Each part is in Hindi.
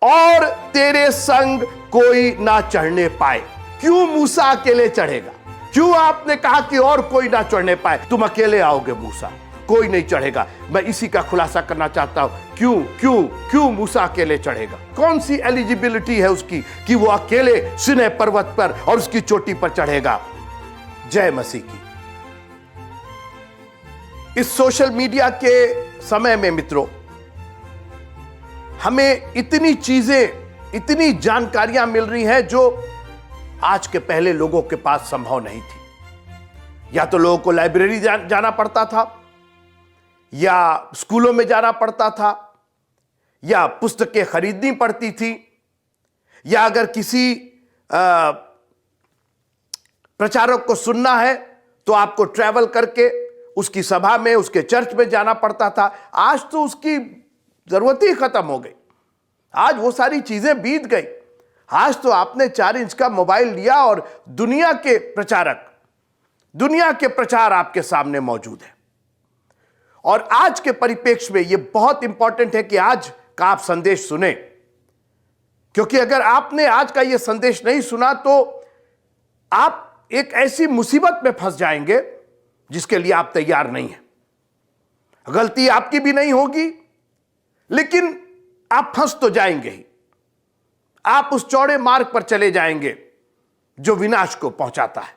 और तेरे संग कोई ना चढ़ने पाए। क्यों मूसा अकेले चढ़ेगा? क्यों आपने कहा कि और कोई ना चढ़ने पाए? तुम अकेले आओगे मूसा, कोई नहीं चढ़ेगा। मैं इसी का खुलासा करना चाहता हूं। क्यों क्यों क्यों मूसा अकेले चढ़ेगा? कौन सी एलिजिबिलिटी है उसकी कि वो अकेले सिनै पर्वत पर और उसकी चोटी पर चढ़ेगा? जय मसीह की। इस सोशल मीडिया के समय में मित्रों, हमें इतनी चीजें, इतनी जानकारियां मिल रही हैं जो आज के पहले लोगों के पास संभव नहीं थी। या तो लोगों को लाइब्रेरी जाना पड़ता था, या स्कूलों में जाना पड़ता था, या पुस्तकें खरीदनी पड़ती थी, या अगर किसी प्रचारक को सुनना है तो आपको ट्रैवल करके उसकी सभा में, उसके चर्च में जाना पड़ता था। आज तो उसकी जरूरत ही खत्म हो गई। आज वो सारी चीजें बीत गई। आज तो आपने 4 इंच का मोबाइल लिया और दुनिया के प्रचारक, दुनिया के प्रचार आपके सामने मौजूद है। और आज के परिप्रेक्ष्य में यह बहुत इंपॉर्टेंट है कि आज का आप संदेश सुने, क्योंकि अगर आपने आज का यह संदेश नहीं सुना तो आप एक ऐसी मुसीबत में फंस जाएंगे जिसके लिए आप तैयार नहीं हैं। गलती आपकी भी नहीं होगी, लेकिन आप फंस तो जाएंगे ही। आप उस चौड़े मार्ग पर चले जाएंगे जो विनाश को पहुंचाता है।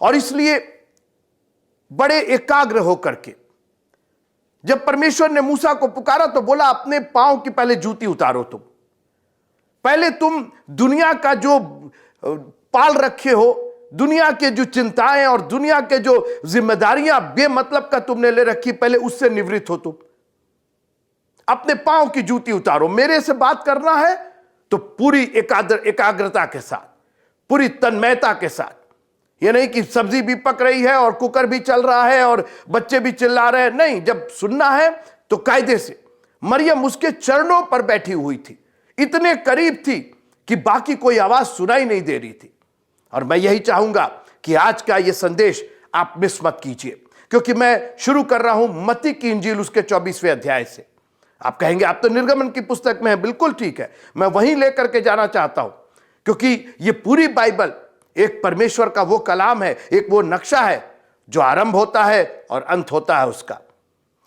और इसलिए बड़े एकाग्र होकर के जब परमेश्वर ने मूसा को पुकारा तो बोला, अपने पांव की पहले जूती उतारो। तुम पहले तुम दुनिया का जो पाल रखे हो, दुनिया के जो चिंताएं और दुनिया के जो जिम्मेदारियां बेमतलब का तुमने ले रखी, पहले उससे निवृत्त हो। तुम अपने पांव की जूती उतारो। मेरे से बात करना है तो पूरी एकाग्रता के साथ, पूरी तन्मयता के साथ। यह नहीं कि सब्जी भी पक रही है और कुकर भी चल रहा है और बच्चे भी चिल्ला रहे हैं। नहीं, जब सुनना है तो कायदे से। मरियम उसके चरणों पर बैठी हुई थी, इतने करीब थी कि बाकी कोई आवाज सुनाई नहीं दे रही थी। और मैं यही चाहूंगा कि आज का यह संदेश आप मिस मत कीजिए, क्योंकि मैं शुरू कर रहा हूं मत्ती की इंजील उसके 24वें अध्याय से। आप कहेंगे आप तो निर्गमन की पुस्तक में है। बिल्कुल ठीक है, मैं वहीं लेकर के जाना चाहता हूं, क्योंकि यह पूरी बाइबल एक परमेश्वर का वो कलाम है, एक वो नक्शा है जो आरंभ होता है और अंत होता है उसका।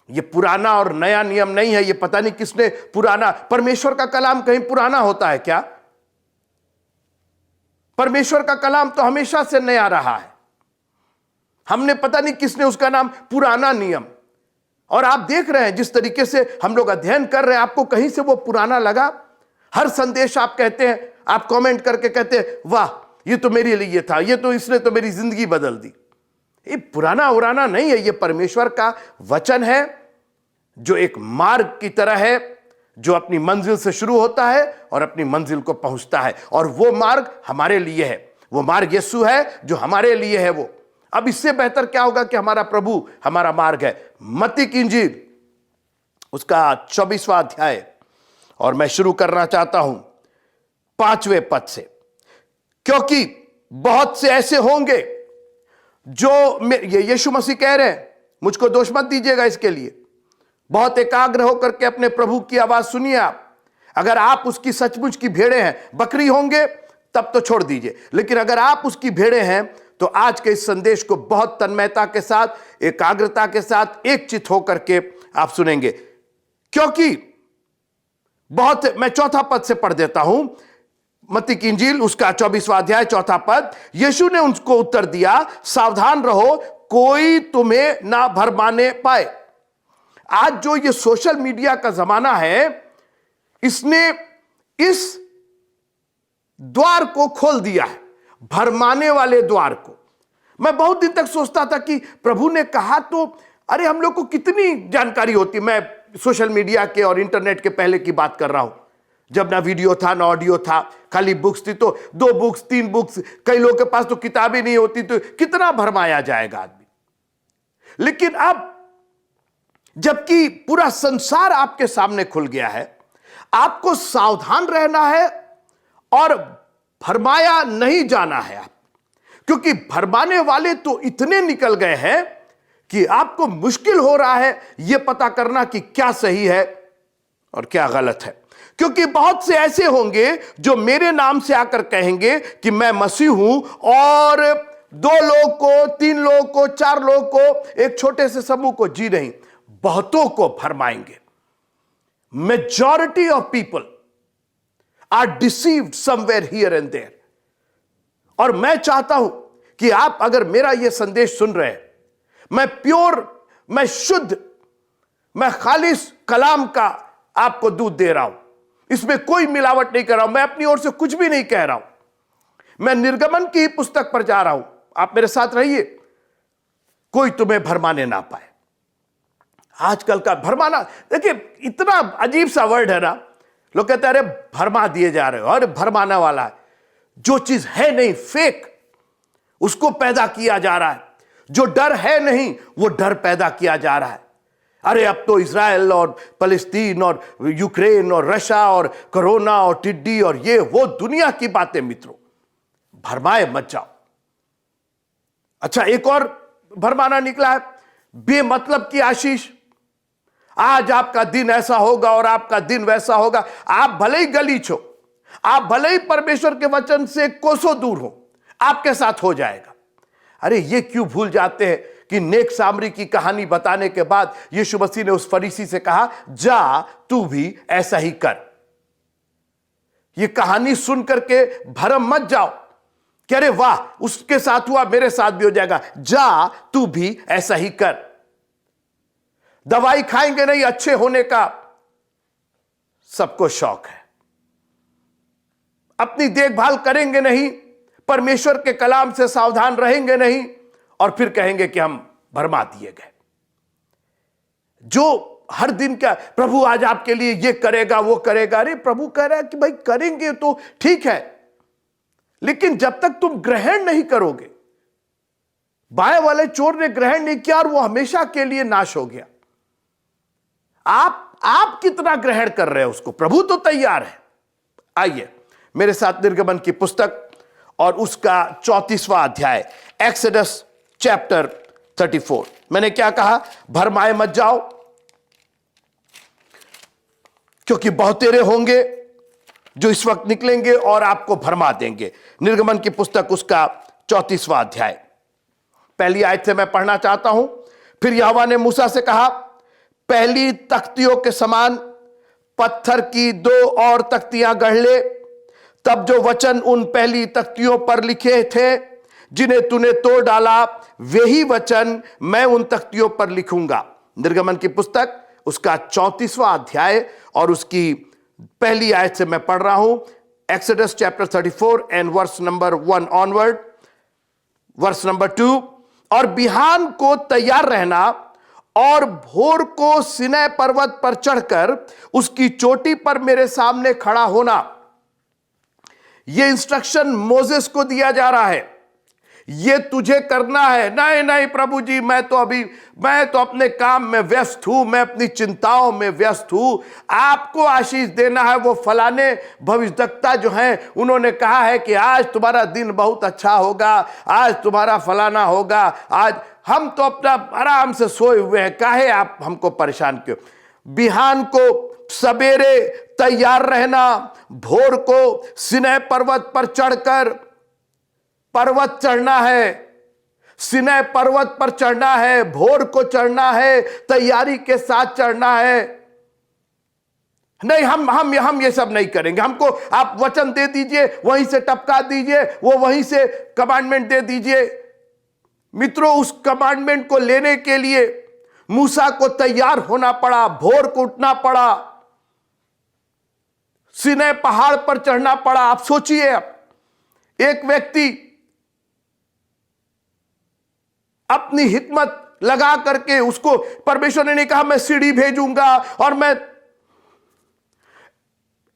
ये पुराना और नया नियम नहीं है। ये पता नहीं किसने पुराना, परमेश्वर का कलाम कहीं पुराना होता है क्या? परमेश्वर का कलाम तो हमेशा से नया रहा है। हमने पता नहीं किसने उसका नाम पुराना नियम। और आप देख रहे हैं जिस तरीके से हम लोग अध्ययन कर रहे हैं, आपको कहीं से वो पुराना लगा? हर संदेश आप कहते हैं, आप कमेंट करके कहते हैं, वाह ये तो मेरे लिए था, ये तो इसने तो मेरी जिंदगी बदल दी। ये पुराना उराना नहीं है, ये परमेश्वर का वचन है जो एक मार्ग की तरह है, जो अपनी मंजिल से शुरू होता है और अपनी मंजिल को पहुंचता है। और वो मार्ग हमारे लिए है, वो मार्ग यीशु है जो हमारे लिए है। वो अब इससे बेहतर क्या होगा कि हमारा प्रभु हमारा मार्ग है। मत्ती की इंजील उसका 24वां अध्याय, और मैं शुरू करना चाहता हूं 5वें पद से, क्योंकि बहुत से ऐसे होंगे जो, ये यीशु मसीह कह रहे हैं, मुझको दोष मत दीजिएगा इसके लिए। बहुत एकाग्र होकर के अपने प्रभु की आवाज सुनिए। आप अगर आप उसकी सचमुच की भेड़े हैं, बकरी होंगे तब तो छोड़ दीजिए, लेकिन अगर आप उसकी भेड़े हैं तो आज के इस संदेश को बहुत तन्मयता के साथ, एकाग्रता के साथ, एक चित होकर के आप सुनेंगे। क्योंकि बहुत, मैं 4था पद से पढ़ देता हूं, मत्ती की इंजील उसका 24वां अध्याय 4था पद। यीशु ने उनको उत्तर दिया, सावधान रहो, कोई तुम्हें ना भरमाने पाए। आज जो ये सोशल मीडिया का जमाना है, इसने इस द्वार को खोल दिया है, भरमाने वाले द्वार को। मैं बहुत दिन तक सोचता था कि प्रभु ने कहा तो, अरे हम लोग को कितनी जानकारी होती। मैं सोशल मीडिया के और इंटरनेट के पहले की बात कर रहा हूं, जब ना वीडियो था ना ऑडियो था, खाली बुक्स थी, तो 2 बुक्स 3 बुक्स, कई लोगों के पास तो किताबें नहीं होती, तो कितना भरमाया जाएगा आदमी। लेकिन अब जबकि पूरा संसार आपके सामने खुल गया है, आपको सावधान रहना है और भरमाया नहीं जाना है आप, क्योंकि भरमाने वाले तो इतने निकल गए हैं कि आपको मुश्किल हो रहा है यह पता करना कि क्या सही है और क्या गलत है। क्योंकि बहुत से ऐसे होंगे जो मेरे नाम से आकर कहेंगे कि मैं मसीह हूं, और 2 लोग को, 3 लोग को, 4 लोग को, एक छोटे से समूह को जी नहीं, बहुतों को भरमाएंगे। Majority of people are deceived somewhere here and there. और मैं चाहता हूं कि आप अगर मेरा यह संदेश सुन रहे हैं, मैं प्योर, मैं शुद्ध, मैं खालिस कलाम का आपको दूध दे रहा हूं, इसमें कोई मिलावट नहीं कर रहा हूं, मैं अपनी ओर से कुछ भी नहीं कह रहा हूं, मैं निर्गमन की पुस्तक पर जा रहा हूं। आप मेरे साथ रहिए, कोई तुम्हें भरमाने ना पाए। आजकल का भरमाना, देखिए इतना अजीब सा वर्ड है ना, लोग कहते हैं अरे भरमा दिए जा रहे हो, अरे भरमाना वाला है। जो चीज है नहीं, फेक, उसको पैदा किया जा रहा है। जो डर है नहीं, वो डर पैदा किया जा रहा है। अरे अब तो इजराइल और फलस्तीन और यूक्रेन और रशिया और कोरोना और टिड्डी और ये वो दुनिया की बातें। मित्रों, भरमाए मत जाओ। अच्छा, एक और भरमाना निकला है, बेमतलब की आशीष। आज आपका दिन ऐसा होगा और आपका दिन वैसा होगा। आप भले ही गलीच हो, आप भले ही परमेश्वर के वचन से कोसों दूर हो, आपके साथ हो जाएगा। अरे ये क्यों भूल जाते हैं कि नेक सामरी की कहानी बताने के बाद यीशु मसीह ने उस फरीसी से कहा, जा तू भी ऐसा ही कर। ये कहानी सुन करके भरम मत जाओ कि अरे वाह, उसके साथ हुआ मेरे साथ भी हो जाएगा। जा तू भी ऐसा ही कर। दवाई खाएंगे नहीं, अच्छे होने का सबको शौक है। अपनी देखभाल करेंगे नहीं, परमेश्वर के कलाम से सावधान रहेंगे नहीं, और फिर कहेंगे कि हम भरमा दिए गए। जो हर दिन क्या, प्रभु आज आपके लिए ये करेगा वो करेगा। अरे प्रभु कह रहा है कि भाई करेंगे तो ठीक है, लेकिन जब तक तुम ग्रहण नहीं करोगे, बाएं वाले चोर ने ग्रहण नहीं किया और वो हमेशा के लिए नाश हो गया। आप कितना ग्रहण कर रहे हैं उसको? प्रभु तो तैयार है। आइए मेरे साथ निर्गमन की पुस्तक और उसका 34वां अध्याय, एक्सोडस चैप्टर 34। मैंने क्या कहा? भरमाए मत जाओ, क्योंकि बहुतेरे होंगे जो इस वक्त निकलेंगे और आपको भरमा देंगे। निर्गमन की पुस्तक उसका 34वां अध्याय, पहली आयत से मैं पढ़ना चाहता हूं। फिर यहोवा ने मूसा से कहा, पहली तख्तियों के समान पत्थर की 2 और तख्तियां गढ़ ले। तब जो वचन उन पहली तख्तियों पर लिखे थे जिन्हें तूने तोड़ डाला, वही वचन मैं उन तख्तियों पर लिखूंगा। निर्गमन की पुस्तक उसका 34वां अध्याय और उसकी पहली आयत से मैं पढ़ रहा हूं। Exodus chapter 34 and verse number 1 onward. Verse number 2, और बिहान को तैयार रहना और भोर को सिनै पर्वत पर चढ़कर उसकी चोटी पर मेरे सामने खड़ा होना। यह इंस्ट्रक्शन मोसेस को दिया जा रहा है, ये तुझे करना है। नहीं नहीं प्रभु जी, मैं तो अपने काम में व्यस्त हूं, मैं अपनी चिंताओं में व्यस्त हूं। आपको आशीष देना है। वो फलाने भविष्यद्वक्ता जो हैं, उन्होंने कहा है कि आज तुम्हारा दिन बहुत अच्छा होगा, आज तुम्हारा फलाना होगा। आज हम तो अपना आराम से सोए हुए हैं, काहे आप हमको परेशान क्यों? बिहान को सवेरे तैयार रहना, भोर को सिनै पर्वत पर चढ़कर, पर्वत चढ़ना है, सिनै पर्वत पर चढ़ना है, भोर को चढ़ना है, तैयारी के साथ चढ़ना है। नहीं, हम ये सब नहीं करेंगे। हमको आप वचन दे दीजिए, वहीं से टपका दीजिए, वो वहीं से कमांडमेंट दे दीजिए। मित्रों, उस कमांडमेंट को लेने के लिए मूसा को तैयार होना पड़ा, भोर को उठना पड़ा, सिनै पहाड़ पर चढ़ना पड़ा। आप सोचिए, एक व्यक्ति अपनी हिम्मत लगा करके, उसको परमेश्वर ने नहीं कहा मैं सीढ़ी भेजूंगा और मैं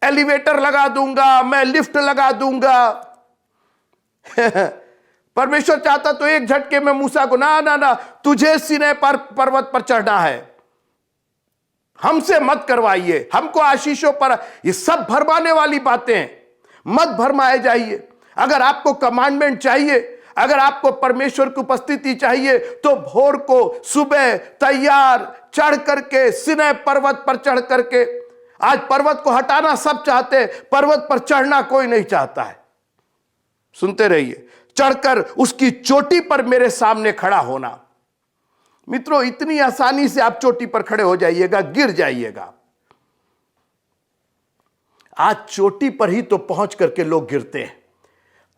एलिवेटर लगा दूंगा, मैं लिफ्ट लगा दूंगा। परमेश्वर चाहता तो एक झटके में मूसा को, ना ना ना, तुझे सिनै पर्वत पर चढ़ना है, हमसे मत करवाइए, हमको आशीषों पर। ये सब भरमाने वाली बातें हैं, मत भरमाए जाइए। अगर आपको कमांडमेंट चाहिए, अगर आपको परमेश्वर की उपस्थिति चाहिए, तो भोर को सुबह तैयार चढ़ करके, सिनै पर्वत पर चढ़ करके आज पर्वत को हटाना सब चाहते हैं, पर्वत पर चढ़ना कोई नहीं चाहता है। सुनते रहिए, चढ़कर उसकी चोटी पर मेरे सामने खड़ा होना। मित्रों, इतनी आसानी से आप चोटी पर खड़े हो जाइएगा, गिर जाइएगा। आज चोटी पर ही तो पहुंच करके लोग गिरते हैं।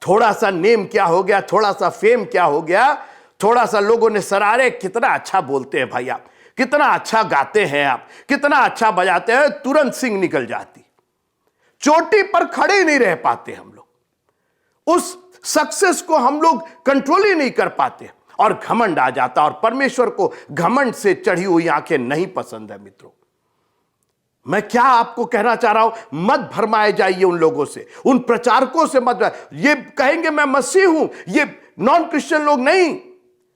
थोड़ा सा नेम क्या हो गया, थोड़ा सा फेम क्या हो गया, थोड़ा सा लोगों ने सरारे, कितना अच्छा बोलते हैं भाई आप, कितना अच्छा गाते हैं आप, कितना अच्छा बजाते हैं, तुरंत सिंग निकल जाती। चोटी पर खड़े ही नहीं रह पाते हम लोग, उस सक्सेस को हम लोग कंट्रोल ही नहीं कर पाते और घमंड आ जाता। और परमेश्वर को घमंड से चढ़ी हुई आंखें नहीं पसंद है। मित्रों, मैं क्या आपको कहना चाह रहा हूं, मत भरमाए जाइए उन लोगों से, उन प्रचारकों से मत। ये कहेंगे मैं मसीह हूं, ये नॉन क्रिश्चियन लोग नहीं,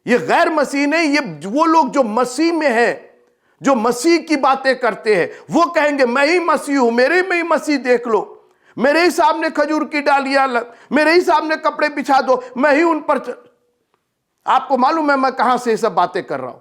ये गैर मसीह नहीं, ये वो लोग जो मसीह में हैं, जो मसीह की बातें करते हैं, वो कहेंगे मैं ही मसीह हूं, मेरे में ही मसीह देख लो, मेरे ही सामने खजूर की डालियां, मेरे ही सामने कपड़े बिछा दो, मैं ही उन पर। आपको मालूम है मैं कहां से ये सब बातें कर रहा हूं?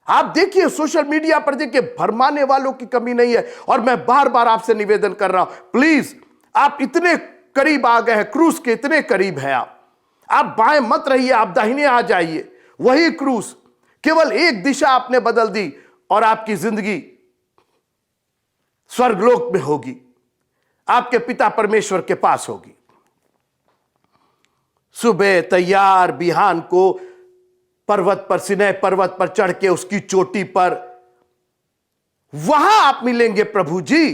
आप देखिए, सोशल मीडिया पर देखिए, भरमाने वालों की कमी नहीं है। और मैं बार बार आपसे निवेदन कर रहा हूं, प्लीज, आप इतने करीब आ गए हैं, क्रूस के इतने करीब हैं आप बाएं मत रहिए, आप दाहिने आ जाइए। वही क्रूस, केवल एक दिशा आपने बदल दी और आपकी जिंदगी स्वर्गलोक में होगी, आपके पिता परमेश्वर के पास होगी। सुबह तैयार बिहान को पर्वत पर, सिनै पर्वत पर चढ़ के उसकी चोटी पर, वहां आप मिलेंगे प्रभु जी।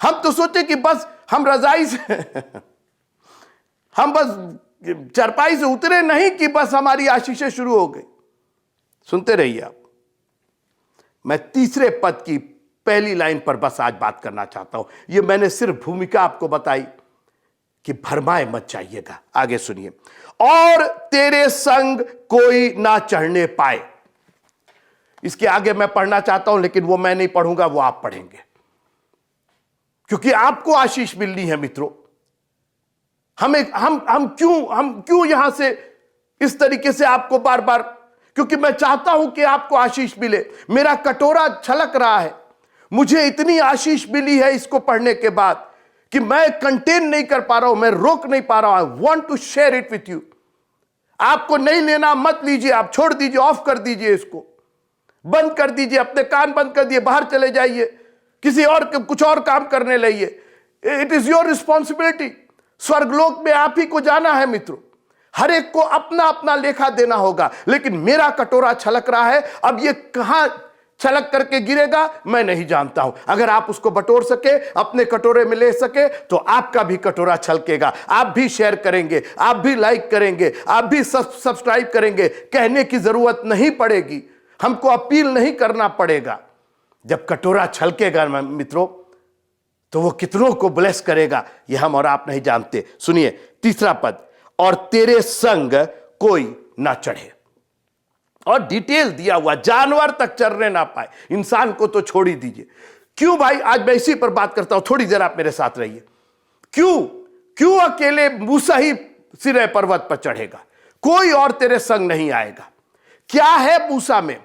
हम तो सोचे कि बस हम रजाई से हम बस चरपाई से उतरे नहीं कि बस हमारी आशीषें शुरू हो गई। सुनते रहिए आप, मैं तीसरे पद की पहली लाइन पर बस आज बात करना चाहता हूं। यह मैंने सिर्फ भूमिका आपको बताई कि भरमाए मत जाइएगा। आगे सुनिए, और तेरे संग कोई ना चढ़ने पाए। इसके आगे मैं पढ़ना चाहता हूं, लेकिन वो मैं नहीं पढ़ूंगा, वो आप पढ़ेंगे, क्योंकि आपको आशीष मिलनी है। मित्रों, हम क्यों यहां से इस तरीके से आपको बार बार, क्योंकि मैं चाहता हूं कि आपको आशीष मिले। मेरा कटोरा छलक रहा है, मुझे इतनी आशीष मिली है इसको पढ़ने के बाद कि मैं कंटेन नहीं कर पा रहा हूं, मैं रोक नहीं पा रहा हूं। I want to share it with you. आपको नहीं लेना मत लीजिए, आप छोड़ दीजिए, ऑफ कर दीजिए, इसको बंद कर दीजिए, अपने कान बंद कर दिए, बाहर चले जाइए, किसी और कुछ और काम करने लगिए। It is your responsibility. स्वर्गलोक में आप ही को जाना है मित्रों, हर एक को अपना अपना लेखा देना होगा। लेकिन मेरा कटोरा छलक रहा है, अब ये कहां छलक करके गिरेगा मैं नहीं जानता हूं। अगर आप उसको बटोर सके, अपने कटोरे में ले सके, तो आपका भी कटोरा छलकेगा। आप भी शेयर करेंगे, आप भी लाइक करेंगे, आप भी सब्सक्राइब करेंगे। कहने की जरूरत नहीं पड़ेगी, हमको अपील नहीं करना पड़ेगा। जब कटोरा छलकेगा मित्रों, तो वो कितनों को ब्लेस करेगा, यह हम और आप नहीं जानते। सुनिए तीसरा पद, और तेरे संग कोई ना चढ़े। और डिटेल दिया हुआ, जानवर तक चढ़ने ना पाए, इंसान को तो छोड़ ही दीजिए। क्यों भाई, आज मैं इसी पर बात करता हूं, थोड़ी देर आप मेरे साथ रहिए। क्यों अकेले मूसा ही सिनै पर्वत पर चढ़ेगा, कोई और तेरे संग नहीं आएगा? क्या है मूसा में?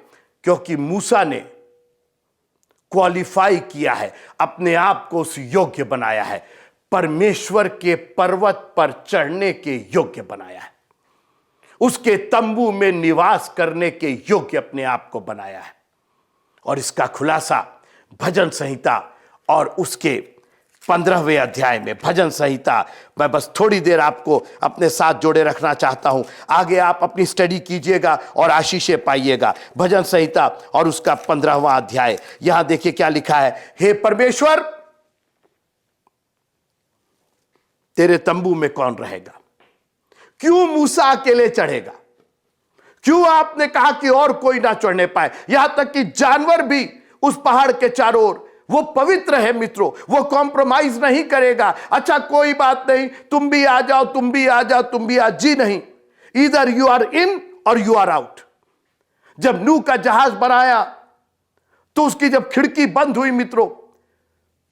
क्योंकि मूसा ने क्वालिफाई किया है, अपने आप को उस योग्य बनाया है, परमेश्वर के पर्वत पर चढ़ने के योग्य बनाया है, उसके तंबू में निवास करने के योग्य अपने आप को बनाया है। और इसका खुलासा भजन संहिता और उसके 15वें अध्याय में, भजन संहिता, मैं बस थोड़ी देर आपको अपने साथ जोड़े रखना चाहता हूं। आगे आप अपनी स्टडी कीजिएगा और आशीषें पाइएगा। भजन संहिता और उसका 15वां अध्याय, यहां देखिए क्या लिखा है। हे परमेश्वर, तेरे तंबू में कौन रहेगा? क्यों मूसा अकेले चढ़ेगा? क्यों आपने कहा कि और कोई ना चढ़ने पाए? यहां तक कि जानवर भी उस पहाड़ के चारों ओर, वो पवित्र है मित्रों, वो कॉम्प्रोमाइज नहीं करेगा। अच्छा कोई बात नहीं, तुम भी आ जाओ, तुम भी आ जाओ, तुम भी आ, जी नहीं, इधर यू आर इन और यू आर आउट। जब नूह का जहाज बनाया तो उसकी जब खिड़की बंद हुई मित्रों,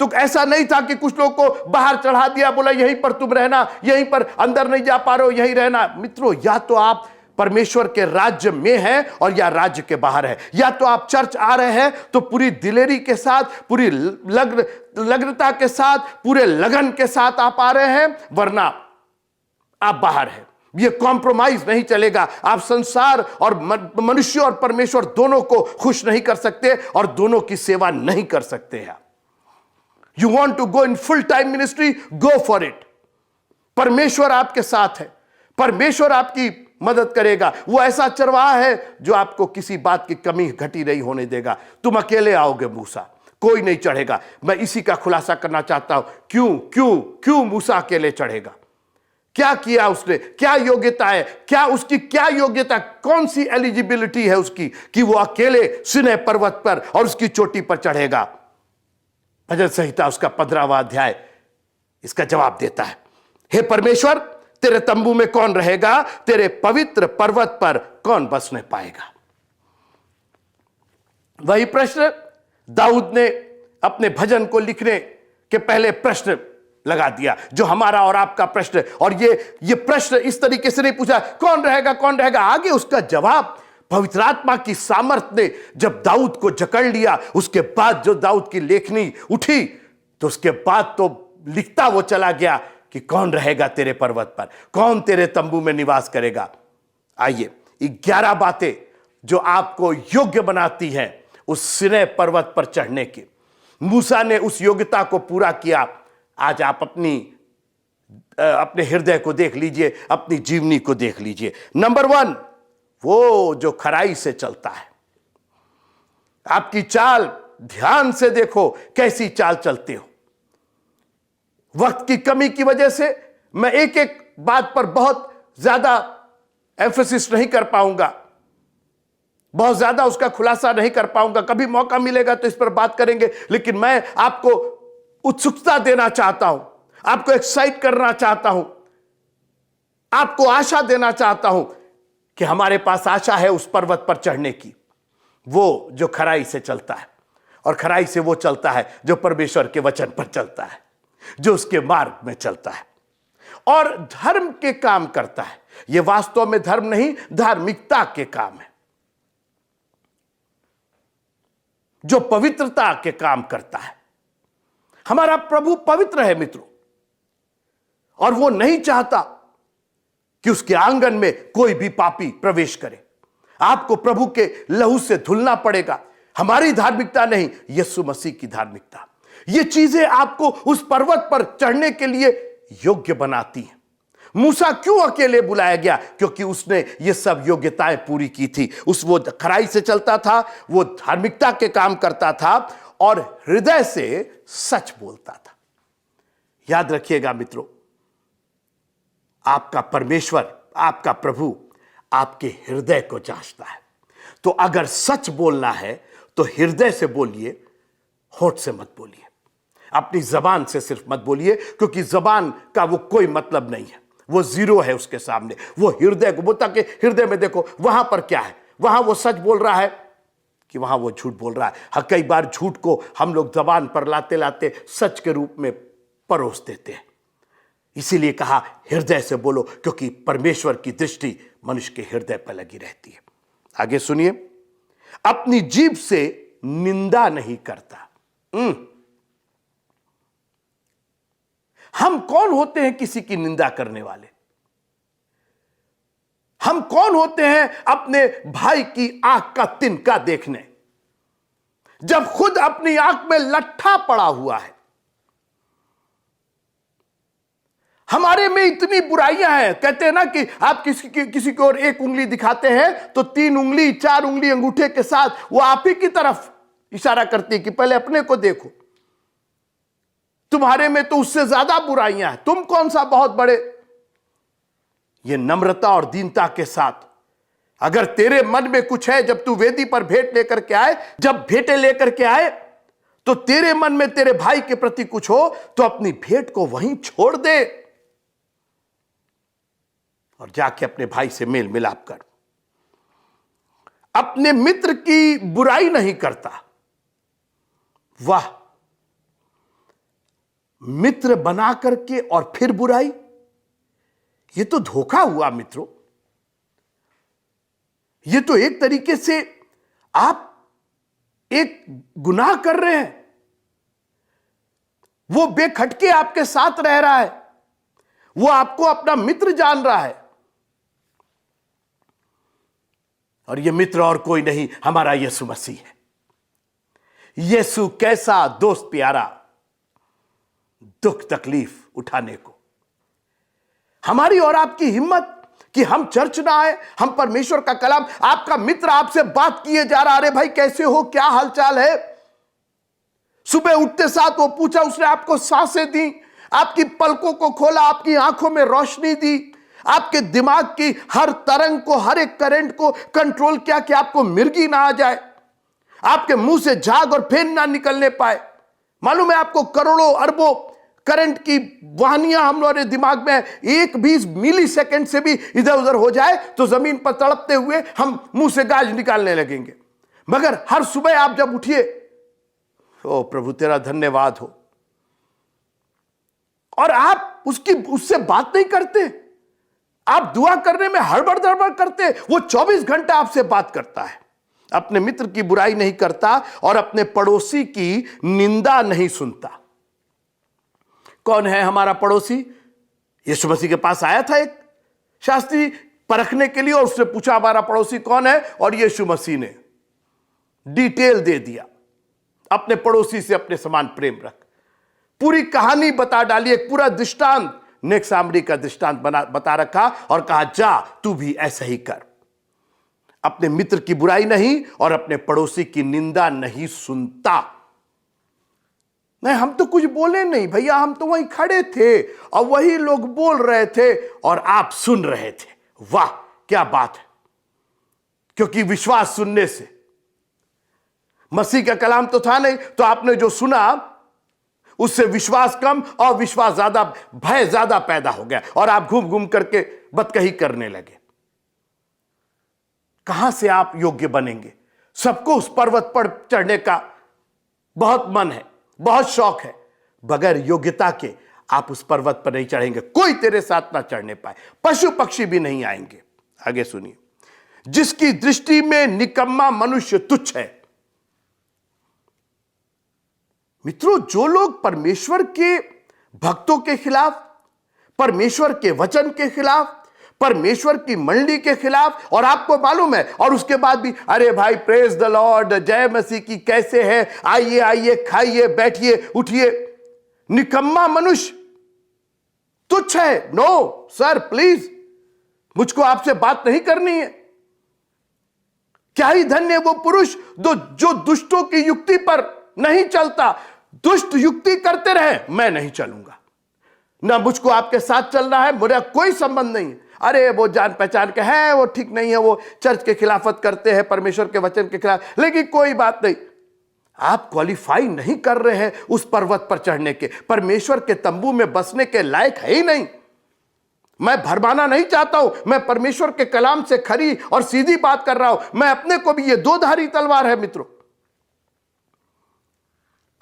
तो ऐसा नहीं था कि कुछ लोग को बाहर चढ़ा दिया, बोला यहीं पर तुम रहना, यहीं पर, अंदर नहीं जा पा रहे हो, यहीं रहना। मित्रों, या तो आप परमेश्वर के राज्य में है और या राज्य के बाहर है। या तो आप चर्च आ रहे हैं तो पूरी दिलेरी के साथ, पूरी लग्नता के साथ, पूरे लगन के साथ आप आ रहे हैं, वरना आप बाहर हैं। ये कॉम्प्रोमाइज नहीं चलेगा। आप संसार और मनुष्य और परमेश्वर दोनों को खुश नहीं कर सकते और दोनों की सेवा नहीं कर सकते हैं। You want to go in full time ministry, go for it. परमेश्वर आपके साथ है, परमेश्वर आपकी मदद करेगा। वो ऐसा चरवाहा है जो आपको किसी बात की कमी घटी नहीं होने देगा। तुम अकेले आओगे मूसा, कोई नहीं चढ़ेगा। मैं इसी का खुलासा करना चाहता हूं। क्यों क्यों क्यों मूसा अकेले चढ़ेगा? क्या किया उसने? क्या योग्यता है? क्या उसकी क्या योग्यता, कौन सी एलिजिबिलिटी है उसकी कि वो अकेले सिनै पर्वत पर और उसकी चोटी पर चढ़ेगा? भजन संहिता उसका 15वां अध्याय इसका जवाब देता है। हे परमेश्वर, तेरे तंबू में कौन रहेगा? तेरे पवित्र पर्वत पर कौन बसने पाएगा? वही प्रश्न दाऊद ने अपने भजन को लिखने के पहले प्रश्न लगा दिया, जो हमारा और आपका प्रश्न। और ये प्रश्न इस तरीके से नहीं पूछा कौन रहेगा कौन रहेगा। आगे उसका जवाब पवित्र आत्मा की सामर्थ ने जब दाऊद को जकड़ लिया, उसके बाद जो दाऊद की लेखनी उठी, तो उसके बाद तो लिखता वो चला गया कि कौन रहेगा तेरे पर्वत पर, कौन तेरे तंबू में निवास करेगा। आइए 11 बातें जो आपको योग्य बनाती हैं उस सिनै पर्वत पर चढ़ने की। मूसा ने उस योग्यता को पूरा किया। आज आप अपने हृदय को देख लीजिए, अपनी जीवनी को देख लीजिए। नंबर 1, वो जो खराई से चलता है। आपकी चाल ध्यान से देखो, कैसी चाल चलते हो। वक्त की कमी की वजह से मैं एक एक बात पर बहुत ज्यादा एम्फेसिस नहीं कर पाऊंगा, बहुत ज्यादा उसका खुलासा नहीं कर पाऊंगा। कभी मौका मिलेगा तो इस पर बात करेंगे। लेकिन मैं आपको उत्सुकता देना चाहता हूं, आपको एक्साइट करना चाहता हूं, आपको आशा देना चाहता हूं कि हमारे पास आशा है उस पर्वत पर चढ़ने की, वो जो खराई से चलता है। और खराई से वो चलता है जो परमेश्वर के वचन पर चलता है, जो उसके मार्ग में चलता है और धर्म के काम करता है। यह वास्तव में धर्म नहीं, धार्मिकता के काम है, जो पवित्रता के काम करता है। हमारा प्रभु पवित्र है मित्रों, और वो नहीं चाहता कि उसके आंगन में कोई भी पापी प्रवेश करे। आपको प्रभु के लहू से धुलना पड़ेगा। हमारी धार्मिकता नहीं, यीशु मसीह की धार्मिकता। ये चीजें आपको उस पर्वत पर चढ़ने के लिए योग्य बनाती हैं। मूसा क्यों अकेले बुलाया गया? क्योंकि उसने ये सब योग्यताएं पूरी की थी। वो खराई से चलता था, वो धार्मिकता के काम करता था और हृदय से सच बोलता था। याद रखिएगा मित्रों, आपका परमेश्वर, आपका प्रभु आपके हृदय को जांचता है। तो अगर सच बोलना है तो हृदय से बोलिए, होठ से मत बोलिए, अपनी जबान से सिर्फ मत बोलिए, क्योंकि जबान का वो कोई मतलब नहीं है, वो जीरो है उसके सामने। वो हृदय को बोलता कि हृदय में देखो वहां पर क्या है, वहां वो सच बोल रहा है कि वहां वो झूठ बोल रहा है। हाँ, कई बार झूठ को हम लोग जबान पर लाते लाते सच के रूप में परोस देते हैं। इसीलिए कहा हृदय से बोलो, क्योंकि परमेश्वर की दृष्टि मनुष्य के हृदय पर लगी रहती है। आगे सुनिए, अपनी जीभ से निंदा नहीं करता। हम कौन होते हैं किसी की निंदा करने वाले? हम कौन होते हैं अपने भाई की आंख का तिनका देखने, जब खुद अपनी आंख में लट्ठा पड़ा हुआ है? हमारे में इतनी बुराइयां हैं। कहते हैं ना कि आप किसी की ओर एक उंगली दिखाते हैं तो 3 उंगली 4 उंगली अंगूठे के साथ वो आप ही की तरफ इशारा करती है कि पहले अपने को देखो। तुम्हारे में तो उससे ज्यादा बुराइयां हैं, तुम कौन सा बहुत बड़े। ये नम्रता और दीनता के साथ, अगर तेरे मन में कुछ है, जब तू वेदी पर भेंट लेकर के आए, जब भेंटें लेकर के आए, तो तेरे मन में तेरे भाई के प्रति कुछ हो तो अपनी भेंट को वहीं छोड़ दे और जाके अपने भाई से मेल मिलाप कर। अपने मित्र की बुराई नहीं करता। वाह, मित्र बना करके और फिर बुराई, यह तो धोखा हुआ मित्रों। ये तो एक तरीके से आप एक गुनाह कर रहे हैं। वो बेखटके आपके साथ रह रहा है, वो आपको अपना मित्र जान रहा है, और ये मित्र और कोई नहीं, हमारा यीशु मसीह है। यीशु कैसा दोस्त प्यारा, दुख तकलीफ उठाने को। हमारी और आपकी हिम्मत कि हम चर्च ना आए, हम परमेश्वर का कलाम, आपका मित्र आपसे बात किए जा रहा, अरे भाई कैसे हो, क्या हालचाल है। सुबह उठते साथ वो पूछा, उसने आपको सांसें दी, आपकी पलकों को खोला, आपकी आंखों में रोशनी दी, आपके दिमाग की हर तरंग को, हर एक करंट को कंट्रोल किया कि आपको मिर्गी ना आ जाए, आपके मुंह से झाग और फेन ना निकलने पाए। मालूम है आपको, करोड़ों अरबों करंट की वाहनियां हमारे दिमाग में, एक भी मिली सेकेंड से भी इधर उधर हो जाए तो जमीन पर तड़पते हुए हम मुंह से गाज निकालने लगेंगे। मगर हर सुबह आप जब उठिए, ओ प्रभु तेरा धन्यवाद हो, और आप उससे बात नहीं करते, आप दुआ करने में हड़बड़ दड़बड़ करते। वो 24 घंटा आपसे बात करता है, अपने मित्र की बुराई नहीं करता और अपने पड़ोसी की निंदा नहीं सुनता। कौन है हमारा पड़ोसी? यीशु मसीह के पास आया था एक शास्त्री परखने के लिए, और उसने पूछा हमारा पड़ोसी कौन है, और यीशु मसीह ने डिटेल दे दिया, अपने पड़ोसी से अपने समान प्रेम रख। पूरी कहानी बता डाली, एक पूरा दृष्टांत, नेक सामरी का दृष्टांत बता रखा, और कहा जा तू भी ऐसा ही कर। अपने मित्र की बुराई नहीं और अपने पड़ोसी की निंदा नहीं सुनता। नहीं, हम तो कुछ बोले नहीं भैया, हम तो वहीं खड़े थे और वही लोग बोल रहे थे और आप सुन रहे थे। वाह क्या बात है। क्योंकि विश्वास सुनने से, मसीह का कलाम तो था नहीं, तो आपने जो सुना उससे विश्वास कम और विश्वास ज्यादा, भय ज्यादा पैदा हो गया, और आप घूम घूम करके बतकही करने लगे। कहां से आप योग्य बनेंगे? सबको उस पर्वत पर चढ़ने का बहुत मन है, बहुत शौक है, बगैर योग्यता के आप उस पर्वत पर नहीं चढ़ेंगे। कोई तेरे साथ ना चढ़ने पाए, पशु पक्षी भी नहीं आएंगे। आगे सुनिए, जिसकी दृष्टि में निकम्मा मनुष्य तुच्छ है। मित्रों, जो लोग परमेश्वर के भक्तों के खिलाफ, परमेश्वर के वचन के खिलाफ, परमेश्वर की मंडली के खिलाफ, और आपको मालूम है, और उसके बाद भी अरे भाई प्रेज द लॉर्ड, जय मसीह की, कैसे है, आइए आइए, खाइए, बैठिए, उठिए। निकम्मा मनुष्य तुच्छ है। नो सर प्लीज, मुझको आपसे बात नहीं करनी है। क्या ही धन्य वो पुरुष जो दुष्टों की युक्ति पर नहीं चलता। दुष्ट युक्ति करते रहे, मैं नहीं चलूंगा, ना मुझको आपके साथ चलना है, मेरा कोई संबंध नहीं है। अरे वो जान पहचान के है, वो ठीक नहीं है, वो चर्च के खिलाफत करते हैं, परमेश्वर के वचन के खिलाफ, लेकिन कोई बात नहीं। आप क्वालिफाई नहीं कर रहे हैं उस पर्वत पर चढ़ने के, परमेश्वर के तंबू में बसने के लायक है ही नहीं। मैं भरमाना नहीं चाहता हूं, मैं परमेश्वर के कलाम से खरी और सीधी बात कर रहा हूं। मैं अपने को भी, ये दो धारी तलवार है मित्रों।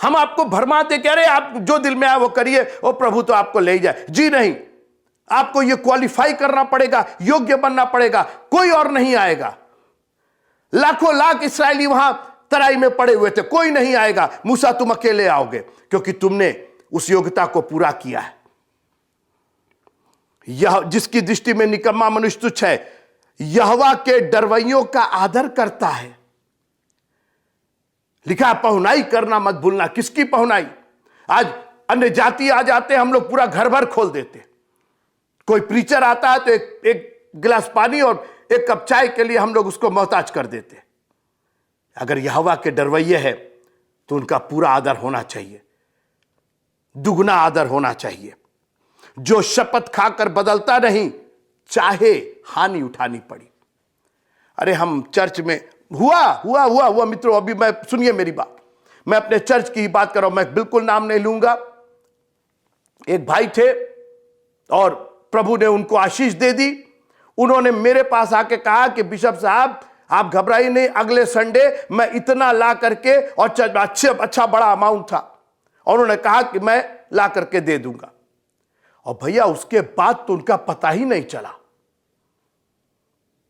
हम आपको भरमाते कह रहे आप जो दिल में आए वो करिए, वो प्रभु तो आपको ले जाए। जी नहीं, आपको ये क्वालिफाई करना पड़ेगा, योग्य बनना पड़ेगा, कोई और नहीं आएगा। लाखों लाख इस्राएली वहां तराई में पड़े हुए थे, कोई नहीं आएगा। मूसा तुम अकेले आओगे, क्योंकि तुमने उस योग्यता को पूरा किया है। यह जिसकी दृष्टि में निकम्मा मनुष्य तुच्छ है, यहोवा के डरवैयों का आदर करता है। लिखा पहुनाई करना मत भूलना। किसकी पहुनाई? आज अन्य जाति आ जाते हैं, हम लोग पूरा घर भर खोल देते। कोई प्रीचर आता है तो एक गिलास पानी और एक कप चाय के लिए हम लोग उसको मोहताज कर देते। अगर यहोवा के डरवैये है तो उनका पूरा आदर होना चाहिए, दुगना आदर होना चाहिए। जो शपथ खाकर बदलता नहीं, चाहे हानि उठानी पड़ी। अरे हम चर्च में हुआ मित्रों, अभी मैं सुनिए मेरी बात, मैं अपने चर्च की बात कर रहा हूं, मैं बिल्कुल नाम नहीं लूंगा। एक भाई थे और प्रभु ने उनको आशीष दे दी। उन्होंने मेरे पास आके कहा कि बिशप साहब आप घबराइए नहीं, अगले संडे मैं इतना ला करके, और अच्छा बड़ा अमाउंट था, और उन्होंने कहा कि मैं ला करके दे दूंगा। और भैया उसके बाद तो उनका पता ही नहीं चला।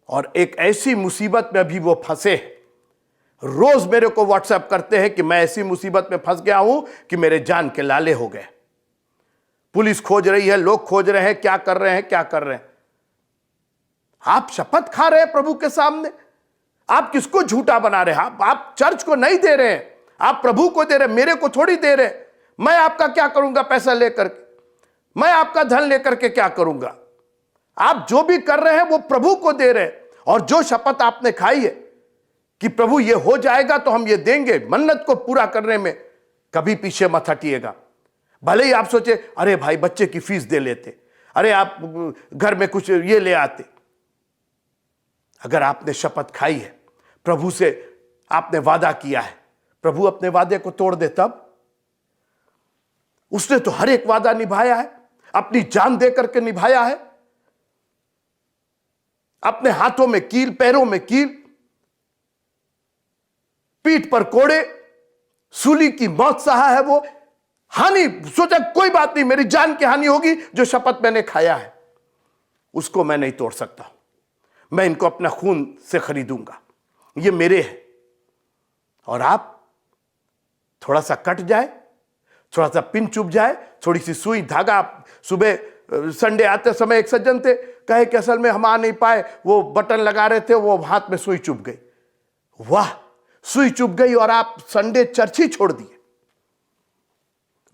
और एक ऐसी मुसीबत में अभी वो फंसे हैं। रोज मेरे को व्हाट्सएप करते हैं कि मैं ऐसी मुसीबत में फंस गया हूं कि मेरे जान के लाले हो गए। पुलिस खोज रही है, लोग खोज रहे हैं, क्या कर रहे हैं, क्या कर रहे हैं। आप शपथ खा रहे हैं प्रभु के सामने। आप किसको झूठा बना रहे हैं? आप चर्च को नहीं दे रहे हैं, आप प्रभु को दे रहे हैं, मेरे को थोड़ी दे रहे हैं। मैं आपका क्या करूंगा पैसा लेकर के? मैं आपका धन लेकर के क्या करूंगा? आप जो भी कर रहे हैं वो प्रभु को दे रहे हैं। और जो शपथ आपने खाई है कि प्रभु ये हो जाएगा तो हम ये देंगे, मन्नत को पूरा करने में कभी पीछे मत हटिएगा। भले ही आप सोचे अरे भाई बच्चे की फीस दे लेते, अरे आप घर में कुछ ये ले आते। अगर आपने शपथ खाई है, प्रभु से आपने वादा किया है, प्रभु अपने वादे को तोड़ दे तब? उसने तो हर एक वादा निभाया है, अपनी जान दे करके निभाया है। अपने हाथों में कील, पैरों में कील, पीठ पर कोड़े, सूली की मौत सहा है वो। हानि सोचा कोई बात नहीं, मेरी जान की हानि होगी, जो शपथ मैंने खाया है उसको मैं नहीं तोड़ सकता। मैं इनको अपना खून से खरीदूंगा, ये मेरे हैं। और आप थोड़ा सा कट जाए, थोड़ा सा पिन चुभ जाए, थोड़ी सी सुई धागा। सुबह संडे आते समय एक सज्जन थे, कहे कि असल में हम आ नहीं पाए, वो बटन लगा रहे थे, वो हाथ में सुई चुभ गई। वाह, सुई चुभ गई और आप संडे चर्च ही छोड़ दिए।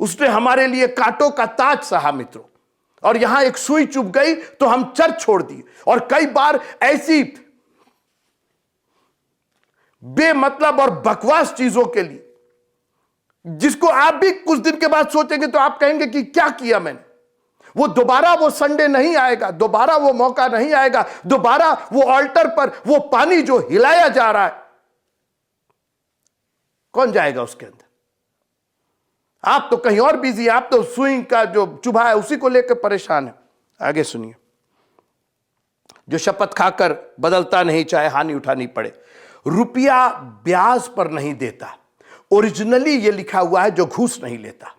उसने हमारे लिए कांटों का ताज सहा मित्रों, और यहां एक सुई चुभ गई तो हम चर्च छोड़ दिए। और कई बार ऐसी बेमतलब और बकवास चीजों के लिए, जिसको आप भी कुछ दिन के बाद सोचेंगे तो आप कहेंगे कि क्या किया मैंने। वो दोबारा वो संडे नहीं आएगा, दोबारा वो मौका नहीं आएगा, दोबारा वो ऑल्टर पर वो पानी जो हिलाया जा रहा है, कौन जाएगा उसके अंदर? आप तो कहीं और बिजी, आप तो सुई का जो चुभा है उसी को लेकर परेशान है। आगे सुनिए, जो शपथ खाकर बदलता नहीं, चाहे हानि उठानी पड़े। रुपया ब्याज पर नहीं देता। ओरिजिनली ये लिखा हुआ है, जो घूस नहीं लेता।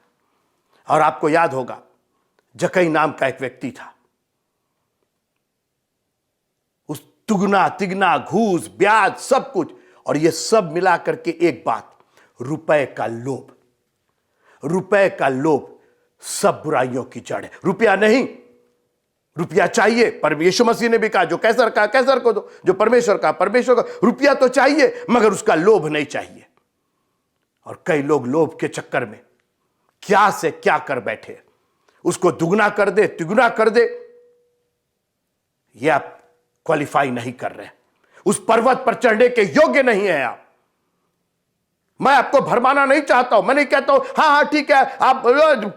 और आपको याद होगा, जकई नाम का एक व्यक्ति था, उस दुगना तिगना घूस ब्याज सब कुछ, और ये सब मिला करके एक बात, रुपए का लोभ। रुपए का लोभ सब बुराइयों की जड़ है। रुपया नहीं, रुपया चाहिए, पर यीशु मसीह ने भी कहा, जो कैसर का कैसर को दो, जो परमेश्वर का परमेश्वर का। रुपया तो चाहिए, मगर उसका लोभ नहीं चाहिए। और कई लोग लोभ के चक्कर में क्या से क्या कर बैठे। उसको दुगना कर दे, तिगुना कर दे, ये आप क्वालिफाई नहीं कर रहे। उस पर्वत पर चढ़ने के योग्य नहीं है आप। मैं आपको भरमाना नहीं चाहता हूं, मैं नहीं कहता हूं हाँ हाँ ठीक है आप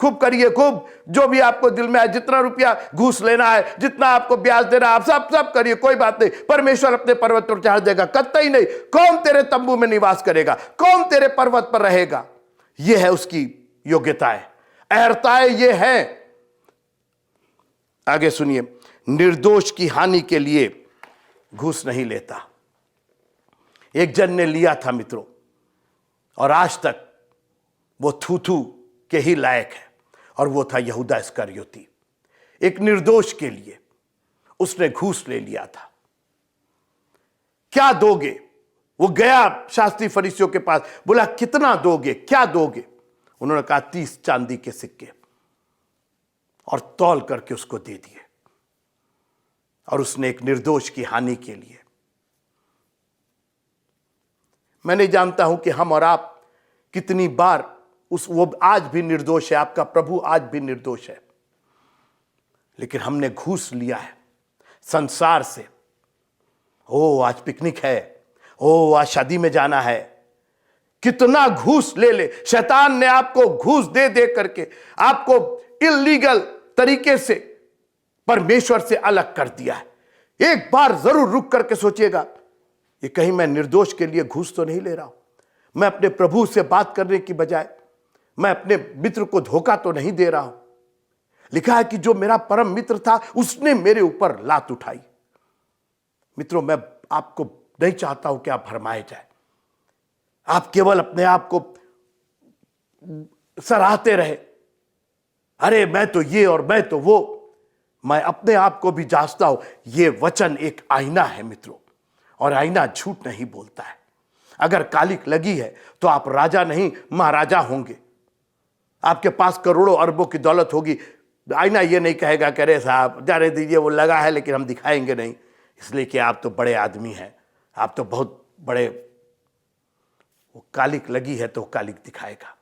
खूब करिए, खूब जो भी आपको दिल में है, जितना रुपया घूस लेना है, जितना आपको ब्याज देना है, आप सब सब करिए, कोई बात नहीं। परमेश्वर अपने पर्वत पर चढ़ देगा, कतई नहीं। कौन तेरे तंबू में निवास करेगा? कौन तेरे पर्वत पर रहेगा? यह है उसकी योग्यताएं, अहर्ताएं ये है। आगे सुनिए, निर्दोष की हानि के लिए घूस नहीं लेता। एक जन ने लिया था मित्रों, और आज तक वो थू थू के ही लायक है, और वो था यहूदा इस्करियोती। एक निर्दोष के लिए उसने घूस ले लिया था। क्या दोगे? वो गया शास्त्री फरीसियों के पास, बोला कितना दोगे, क्या दोगे? उन्होंने कहा 30 चांदी के सिक्के, और तौल करके उसको दे दिए। और उसने एक निर्दोष की हानि के लिए, मैं नहीं जानता हूं कि हम और आप कितनी बार वो आज भी निर्दोष है, आपका प्रभु आज भी निर्दोष है, लेकिन हमने घूस लिया है संसार से। ओ आज पिकनिक है, ओ आज शादी में जाना है, कितना घूस ले ले। शैतान ने आपको घूस दे दे करके आपको इल्लीगल तरीके से परमेश्वर से अलग कर दिया है। एक बार जरूर रुक करके सोचिएगा, ये कहीं मैं निर्दोष के लिए घूस तो नहीं ले रहा हूं? मैं अपने प्रभु से बात करने की बजाय मैं अपने मित्र को धोखा तो नहीं दे रहा हूं? लिखा है कि जो मेरा परम मित्र था उसने मेरे ऊपर लात उठाई। मित्रों, मैं आपको नहीं चाहता हूं कि आप भरमाए जाए, आप केवल अपने आप को सराहते रहे, अरे मैं तो ये और मैं तो वो। मैं अपने आप को भी जांचता हूं। ये वचन एक आईना है मित्रों, और आईना झूठ नहीं बोलता है। अगर कालिक लगी है तो आप राजा नहीं महाराजा होंगे। आपके पास करोड़ों अरबों की दौलत होगी, आईना ये नहीं कहेगा कि अरे साहब जाने दीजिए, वो लगा है लेकिन हम दिखाएंगे नहीं, इसलिए कि आप तो बड़े आदमी हैं, आप तो बहुत बड़े। वो कालिक लगी है तो कालिक दिखाएगा।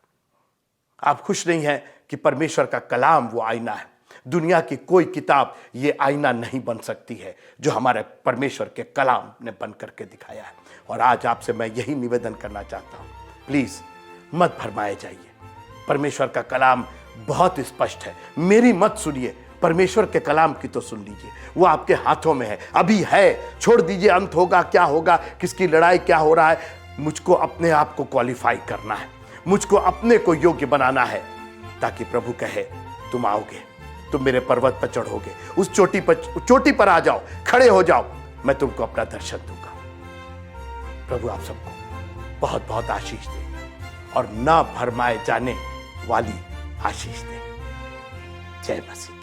आप खुश नहीं हैं कि परमेश्वर का कलाम वो आईना है। दुनिया की कोई किताब ये आईना नहीं बन सकती है जो हमारे परमेश्वर के कलाम ने बन करके दिखाया है। और आज आपसे मैं यही निवेदन करना चाहता हूं, प्लीज मत भरमाए जाइए। परमेश्वर का कलाम बहुत स्पष्ट है। मेरी मत सुनिए, परमेश्वर के कलाम की तो सुन लीजिए। वो आपके हाथों में है, अभी है। छोड़ दीजिए अंत होगा क्या होगा, किसकी लड़ाई क्या हो रहा है। मुझको अपने आप को क्वालिफाई करना है, मुझको अपने को योग्य बनाना है, ताकि प्रभु कहे तुम आओगे, तुम मेरे पर्वत पर चढ़ोगे, उस चोटी पर आ जाओ, खड़े हो जाओ, मैं तुमको अपना दर्शन दूंगा। प्रभु आप सबको बहुत बहुत आशीष दे और ना भरमाए जाने वाली आशीष दे। जय मसीह।